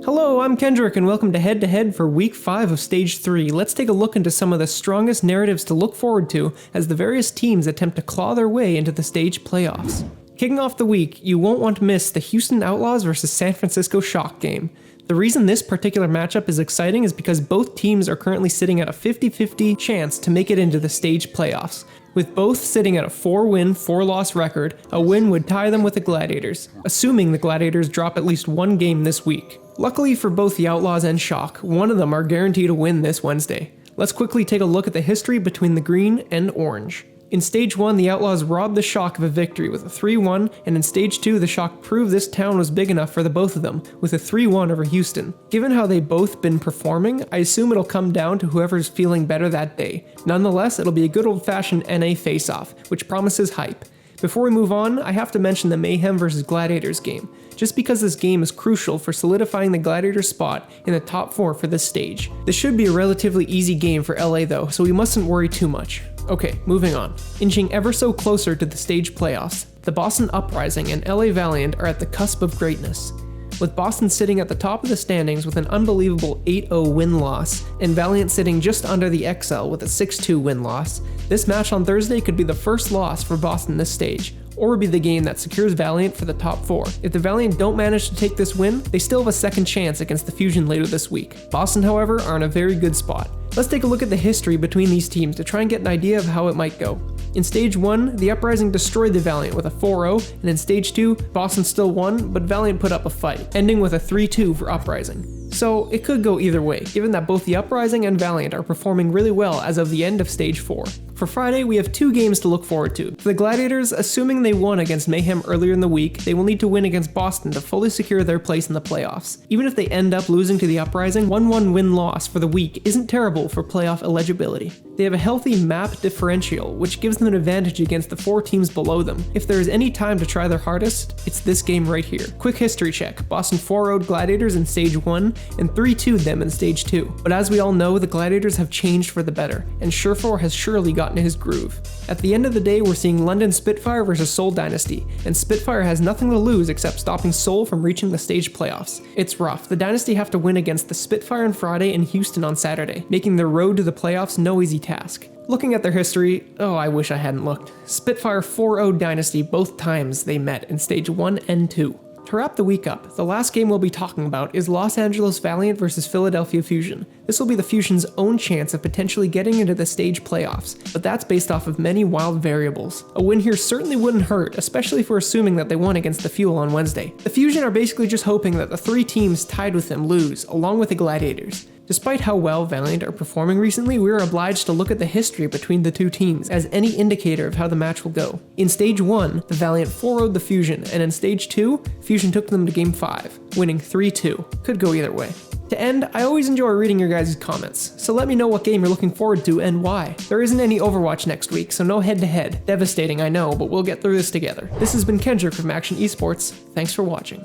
Hello, I'm Kendrick and welcome to Head to Head for Week 5 of Stage 3. Let's take a look into some of the strongest narratives to look forward to as the various teams attempt to claw their way into the stage playoffs. Kicking off the week, you won't want to miss the Houston Outlaws vs San Francisco Shock game. The reason this particular matchup is exciting is because both teams are currently sitting at a 50-50 chance to make it into the stage playoffs. With both sitting at a 4-win, 4-loss record, a win would tie them with the Gladiators, assuming the Gladiators drop at least one game this week. Luckily for both the Outlaws and Shock, one of them are guaranteed a win this Wednesday. Let's quickly take a look at the history between the green and orange. In Stage 1, the Outlaws robbed the Shock of a victory with a 3-1, and in Stage 2, the Shock proved this town was big enough for the both of them, with a 3-1 over Houston. Given how they've both been performing, I assume it'll come down to whoever's feeling better that day. Nonetheless, it'll be a good old-fashioned NA face-off, which promises hype. Before we move on, I have to mention the Mayhem vs Gladiators game, just because this game is crucial for solidifying the Gladiators spot in the top 4 for this stage. This should be a relatively easy game for LA though, so we mustn't worry too much. Okay, moving on. Inching ever so closer to the stage playoffs, the Boston Uprising and LA Valiant are at the cusp of greatness. With Boston sitting at the top of the standings with an unbelievable 8-0 win-loss, and Valiant sitting just under the XL with a 6-2 win-loss, this match on Thursday could be the first loss for Boston this stage, or be the game that secures Valiant for the top 4. If the Valiant don't manage to take this win, they still have a second chance against the Fusion later this week. Boston, however, are in a very good spot. Let's take a look at the history between these teams to try and get an idea of how it might go. In Stage 1, the Uprising destroyed the Valiant with a 4-0, and in Stage 2, Boston still won, but Valiant put up a fight, ending with a 3-2 for Uprising. So it could go either way, given that both the Uprising and Valiant are performing really well as of the end of Stage 4. For Friday, we have 2 games to look forward to. For the Gladiators, assuming they won against Mayhem earlier in the week, they will need to win against Boston to fully secure their place in the playoffs. Even if they end up losing to the Uprising, 1-1 win-loss for the week isn't terrible for playoff eligibility. They have a healthy map differential, which gives them an advantage against the 4 teams below them. If there is any time to try their hardest, it's this game right here. Quick history check: Boston 4-0'd Gladiators in Stage 1 and 3-2'd them in Stage 2. But as we all know, the Gladiators have changed for the better, and Surefour has surely gotten his groove. At the end of the day, we're seeing London Spitfire versus Seoul Dynasty, and Spitfire has nothing to lose except stopping Seoul from reaching the stage playoffs. It's rough. The Dynasty have to win against the Spitfire on Friday and Houston on Saturday, making their road to the playoffs no easy task. Looking at their history, oh, I wish I hadn't looked. Spitfire 4-0 Dynasty both times they met in Stage 1 and 2. To wrap the week up, the last game we'll be talking about is Los Angeles Valiant vs Philadelphia Fusion. This will be the Fusion's own chance of potentially getting into the stage playoffs, but that's based off of many wild variables. A win here certainly wouldn't hurt, especially if we're assuming that they won against the Fuel on Wednesday. The Fusion are basically just hoping that the 3 teams tied with them lose, along with the Gladiators. Despite how well Valiant are performing recently, we are obliged to look at the history between the 2 teams as any indicator of how the match will go. In Stage 1, the Valiant 4-0'd the Fusion, and in Stage 2, Fusion took them to Game 5, winning 3-2. Could go either way. To end, I always enjoy reading your guys' comments, so let me know what game you're looking forward to and why. There isn't any Overwatch next week, so no head-to-head. Devastating, I know, but we'll get through this together. This has been Kendrick from Akshon Esports. Thanks for watching.